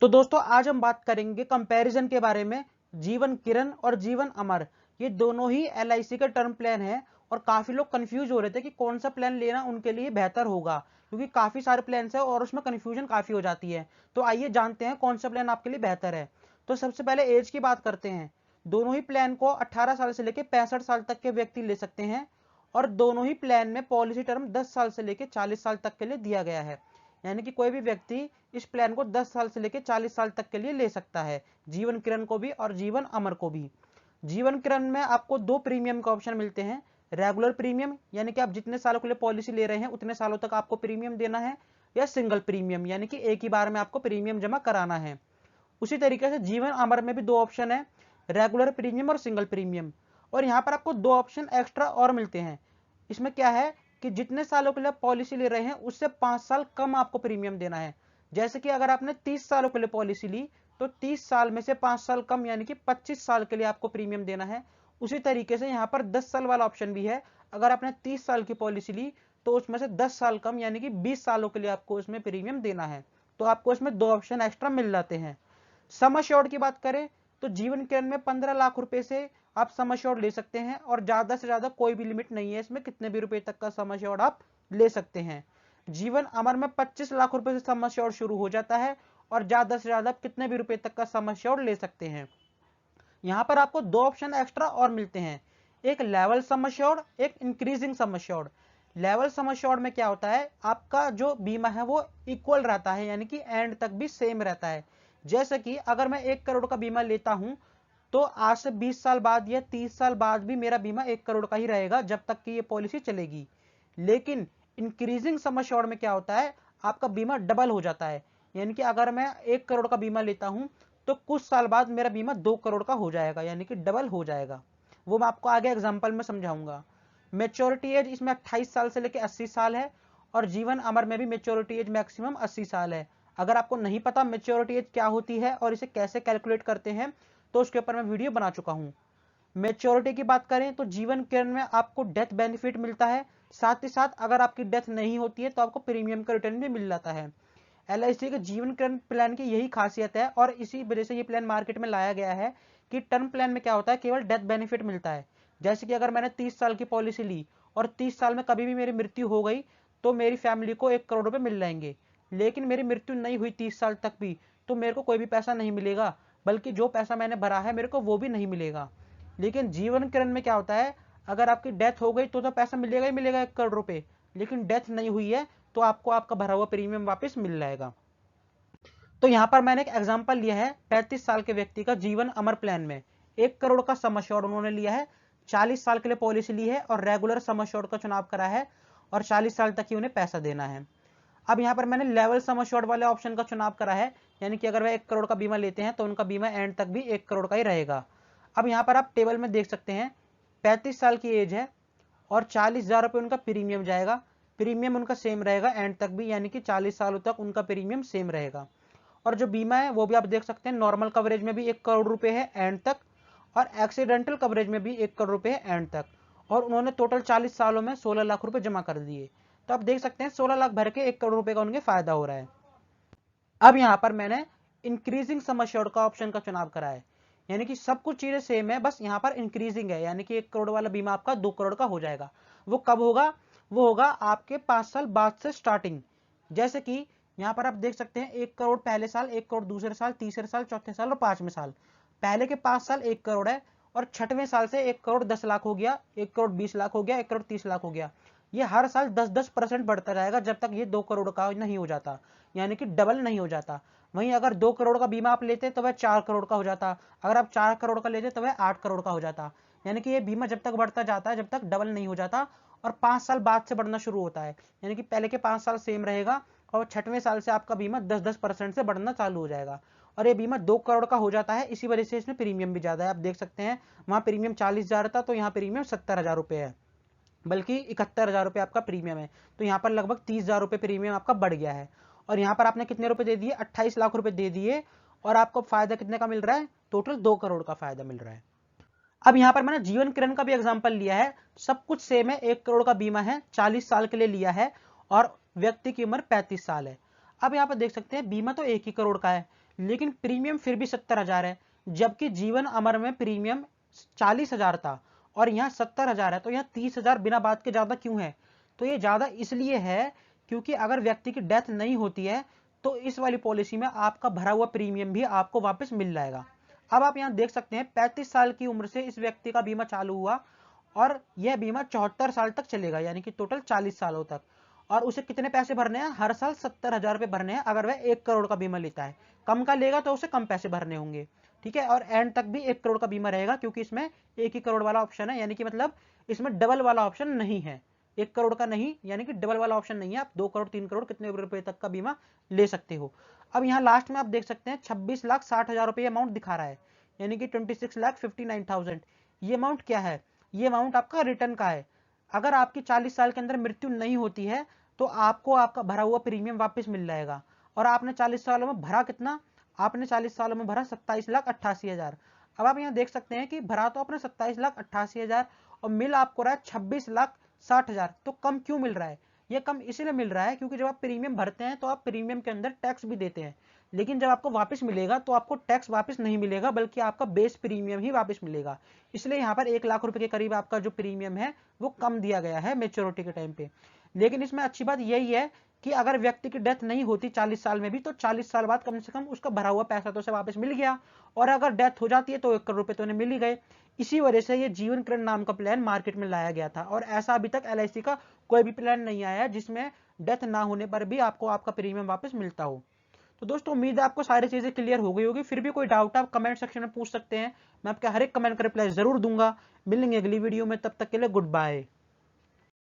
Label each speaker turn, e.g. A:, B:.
A: तो दोस्तों आज हम बात करेंगे कंपैरिजन के बारे में। जीवन किरण और जीवन अमर ये दोनों ही एलआईसी के टर्म प्लान है और काफी लोग कंफ्यूज हो रहे थे कि कौन सा प्लान लेना उनके लिए बेहतर होगा, क्योंकि काफी सारे प्लान है और उसमें कंफ्यूजन काफी हो जाती है। तो आइए जानते हैं कौन सा प्लान आपके लिए बेहतर है। तो सबसे पहले एज की बात करते हैं। दोनों ही प्लान को 18 साल से लेकर 65 साल तक के व्यक्ति ले सकते हैं और दोनों ही प्लान में पॉलिसी टर्म 10 साल से लेकर 40 साल तक के लिए दिया गया है। यानी कि कोई भी व्यक्ति इस प्लान को 10 साल से लेकर 40 साल तक के लिए ले सकता है, जीवन किरण को भी और जीवन अमर को भी। जीवन किरण में आपको दो प्रीमियम का ऑप्शन मिलते हैं। रेगुलर प्रीमियम यानी कि आप जितने सालों के लिए पॉलिसी ले रहे हैं उतने सालों तक आपको प्रीमियम देना है, या सिंगल प्रीमियम यानी कि एक ही बार में आपको प्रीमियम जमा कराना है। उसी तरीके से जीवन अमर में भी दो ऑप्शन है, रेगुलर प्रीमियम और सिंगल प्रीमियम। और यहाँ पर आपको दो ऑप्शन एक्स्ट्रा और मिलते हैं। इसमें क्या है कि जितने सालों के लिए पॉलिसी ले रहे हैं उससे 5 साल कम आपको प्रीमियम देना है। जैसे कि अगर आपने 30 सालों के लिए पॉलिसी ली तो 30 साल में से 5 साल कम यानी कि 25 साल के लिए आपको प्रीमियम देना है। उसी तरीके से यहाँ पर 10 साल वाला ऑप्शन भी है। अगर आपने 30 साल की पॉलिसी ली तो उसमें से 10 साल कम यानी कि 20 सालों के लिए आपको उसमें प्रीमियम देना है। तो आपको इसमें दो ऑप्शन एक्स्ट्रा मिल जाते हैं। सम एश्योर्ड की बात करें तो जीवन किरण में 15 लाख रुपए से आप सम एश्योर्ड ले सकते हैं और ज्यादा से ज्यादा कोई भी लिमिट नहीं है, इसमें कितने भी रुपए तक का सम एश्योर्ड आप ले सकते हैं। जीवन अमर में 25 लाख रुपए से सम एश्योर्ड शुरू हो जाता है और ज्यादा से ज्यादा कितने भी रुपए तक का सम एश्योर्ड ले सकते हैं। यहाँ पर आपको दो ऑप्शन एक्स्ट्रा और मिलते हैं, एक लेवल सम एश्योर्ड, एक increasing sum assured. Level sum assured में क्या होता है, आपका जो बीमा है वो इक्वल रहता है यानी कि एंड तक भी सेम रहता है। जैसे कि अगर मैं 1 करोड़ का बीमा लेता हूं तो आज से 20 साल बाद या 30 साल बाद भी मेरा बीमा 1 करोड़ का ही रहेगा जब तक कि ये पॉलिसी चलेगी। लेकिन इंक्रीजिंग सम एश्योर्ड में क्या होता है, आपका बीमा डबल हो जाता है। यानी कि अगर मैं 1 करोड़ का बीमा लेता हूं तो कुछ साल बाद मेरा बीमा 2 करोड़ का हो जाएगा, यानी कि डबल हो जाएगा। वो मैं आपको आगे एग्जाम्पल में समझाऊंगा। मेच्योरिटी एज इसमें 28 साल से लेकर 80 साल है और जीवन अमर में भी मेच्योरिटी एज मैक्सिमम 80 साल है। अगर आपको नहीं पता मेच्योरिटी एज क्या होती है और इसे कैसे कैलकुलेट करते हैं तो उसके ऊपर मैं वीडियो बना चुका हूं। मेच्योरिटी की बात करें तो जीवन किरण में आपको डेथ बेनिफिट मिलता है, साथ ही साथ अगर आपकी डेथ नहीं होती है तो आपको प्रीमियम का रिटर्न भी मिल जाता है। एलआईसी के जीवन किरण प्लान की यही खासियत है और इसी वजह से ये प्लान मार्केट में लाया गया है कि टर्म प्लान में क्या होता है, केवल डेथ बेनिफिट मिलता है। जैसे कि अगर मैंने 30 साल की पॉलिसी ली और 30 साल में कभी भी मेरी मृत्यु हो गई तो मेरी फैमिली को 1 करोड़ रुपए मिल जाएंगे। लेकिन मेरी मृत्यु नहीं हुई 30 साल तक भी तो मेरे को कोई भी पैसा नहीं मिलेगा, बल्कि जो पैसा मैंने भरा है मेरे को वो भी नहीं मिलेगा। लेकिन जीवन किरण में क्या होता है, अगर आपकी डेथ हो गई तो पैसा मिलेगा ही मिलेगा 1 करोड़ रुपए, लेकिन डेथ नहीं हुई है तो आपको आपका भरा हुआ प्रीमियम वापस मिल जाएगा। तो यहां पर मैंने एक एग्जांपल लिया है 35 साल के व्यक्ति का जीवन अमर प्लान में 1 करोड़ का सम एश्योर्ड उन्होंने लिया है, 40 साल के लिए पॉलिसी ली है और रेगुलर सम एश्योर्ड का चुनाव करा है और 40 साल तक ही उन्हें पैसा देना है। अब यहाँ पर मैंने लेवल सम एश्योर्ड वाले ऑप्शन का चुनाव करा है, यानी कि अगर वह 1 करोड़ का बीमा लेते हैं तो उनका बीमा एंड तक भी 1 करोड़ का ही रहेगा। अब यहाँ पर आप टेबल में देख सकते हैं 35 साल की एज है और 40,000 रुपये उनका प्रीमियम जाएगा। प्रीमियम उनका सेम रहेगा एंड तक भी, यानी कि 40 सालों तक उनका प्रीमियम सेम रहेगा। और जो बीमा है वो भी आप देख सकते हैं, नॉर्मल कवरेज में भी 1 करोड़ रुपए है एंड तक और एक्सीडेंटल कवरेज में भी 1 करोड़ रुपए है एंड तक। और उन्होंने टोटल 40 सालों में 16 लाख रुपए जमा कर दिए। तो आप देख सकते हैं 16 लाख भर के 1 करोड़ रुपए का उनके फायदा हो रहा है। अब यहाँ पर मैंने इंक्रीजिंग सम एश्योर्ड का ऑप्शन का चुनाव करा है, यानी कि सब कुछ चीजें सेम है, बस यहाँ पर इंक्रीजिंग है, यानी कि 1 करोड़ वाला बीमा आपका 2 करोड़ का हो जाएगा। वो कब होगा, वो होगा आपके 5 साल बाद से स्टार्टिंग। जैसे कि यहाँ पर आप देख सकते हैं 1 करोड़ पहले साल, 1 करोड़ दूसरे साल, तीसरे साल, चौथे साल और 5वें साल। पहले के 5 साल 1 करोड़ है और छठवें साल से 1 करोड़ 10 लाख हो गया, 1 करोड़ 20 लाख हो गया, 1 करोड़ 30 लाख हो गया। ये हर साल 10-10% बढ़ता जाएगा जब तक ये 2 करोड़ का नहीं हो जाता, यानी कि डबल नहीं हो जाता। वहीं अगर 2 करोड़ का बीमा आप लेते तो वह 4 करोड़ का हो जाता, अगर आप 4 करोड़ का लेते तो वह 8 करोड़ का हो जाता। यानी कि ये बीमा जब तक बढ़ता जाता है जब तक डबल नहीं हो जाता और 5 साल बाद से बढ़ना शुरू होता है, यानी कि पहले के 5 साल सेम रहेगा और छठवें साल से आपका बीमा 10-10% से बढ़ना चालू हो जाएगा। और ये बीमा 2 करोड़ का हो जाता है, इसी वजह से इसमें प्रीमियम भी ज्यादा है। आप देख सकते हैं वहां प्रीमियम 40,000 था तो यहाँ प्रीमियम 70,000 रुपए है, बल्कि 71,000 रुपए आपका प्रीमियम है। तो यहाँ पर लगभग 30,000 रुपए प्रीमियम आपका बढ़ गया है। और यहाँ पर आपने कितने रुपए दे दिए, 28 लाख रुपए दे दिए और आपको फायदा कितने का मिल रहा है, टोटल 2 करोड़ का फायदा मिल रहा है। अब यहाँ पर मैंने जीवन किरण का भी एग्जाम्पल लिया है, सब कुछ सेम है, 1 करोड़ का बीमा है, 40 साल के लिए लिया है और व्यक्ति की उम्र 35 साल है। अब यहाँ पर देख सकते हैं बीमा तो 1 ही करोड़ का है, लेकिन प्रीमियम फिर भी 70,000 है, जबकि जीवन अमर में प्रीमियम 40,000 था और यहाँ 70,000 है। तो यहाँ 30,000 बिना बात के ज्यादा क्यों है? तो ये ज्यादा इसलिए है क्योंकि अगर व्यक्ति की डेथ नहीं होती है तो इस वाली पॉलिसी में आपका भरा हुआ प्रीमियम भी आपको वापस मिल जाएगा। अब आप यहाँ देख सकते हैं 35 साल की उम्र से इस व्यक्ति का बीमा चालू हुआ और यह बीमा 74 साल तक चलेगा, यानी कि टोटल 40 सालों तक। और उसे कितने पैसे भरने हैं? हर साल 70,000 रुपए भरने हैं अगर वह 1 करोड़ का बीमा लेता है। कम का लेगा तो उसे कम पैसे भरने होंगे, ठीक है। और एंड तक भी 1 करोड़ का बीमा रहेगा, क्योंकि इसमें 1 ही करोड़ वाला ऑप्शन है, यानी कि मतलब इसमें डबल वाला ऑप्शन नहीं है। 1 करोड़ का नहीं, यानी कि डबल वाला ऑप्शन नहीं है। आप 2 करोड़ 3 करोड़ कितने रुपए तक का बीमा ले सकते हो। अब यहाँ लास्ट में आप देख सकते हैं 26,60,000 रुपये अमाउंट दिखा रहा है, यानी कि 26,59,000। ये अमाउंट क्या है? ये अमाउंट आपका रिटर्न का है। अगर आपकी 40 साल के अंदर मृत्यु नहीं होती है तो आपको आपका भरा हुआ प्रीमियम वापस मिल जाएगा। और आपने 40 सालों में भरा कितना? आपने 40 सालों में भरा 27,88,000। अब आप यहाँ देख सकते हैं कि भरा तो आपने 27,88,000 और मिल आपको रहा है 26,60,000। तो कम क्यों मिल रहा है? ये कम इसलिए मिल रहा है क्योंकि जब आप प्रीमियम भरते हैं तो आप प्रीमियम के अंदर टैक्स भी देते हैं, लेकिन जब आपको वापस मिलेगा तो आपको टैक्स वापस नहीं मिलेगा, बल्कि आपका बेस प्रीमियम ही वापस मिलेगा। इसलिए यहाँ पर 1 लाख रुपए के करीब आपका जो प्रीमियम है वो कम दिया गया है मेच्योरिटी के टाइम पे। लेकिन इसमें अच्छी बात यही है कि अगर व्यक्ति की डेथ नहीं होती 40 साल में भी, तो 40 साल बाद कम से कम उसका भरा हुआ पैसा तो उसे वापस मिल गया, और अगर डेथ हो जाती है तो 1 करोड़ रुपए तो उन्हें मिल ही गए। इसी वजह से ये जीवन किरण नाम का प्लान मार्केट में लाया गया था, और ऐसा अभी तक LIC का कोई भी प्लान नहीं आया है जिसमें डेथ ना होने पर भी आपको आपका प्रीमियम वापस मिलता हो। तो दोस्तों उम्मीद है आपको सारी चीजें क्लियर हो गई होगी। फिर भी कोई डाउट आप कमेंट सेक्शन में पूछ सकते हैं, मैं आपका हर एक कमेंट का रिप्लाई जरूर दूंगा। मिलेंगे अगली वीडियो में, तब तक के लिए गुड बाय।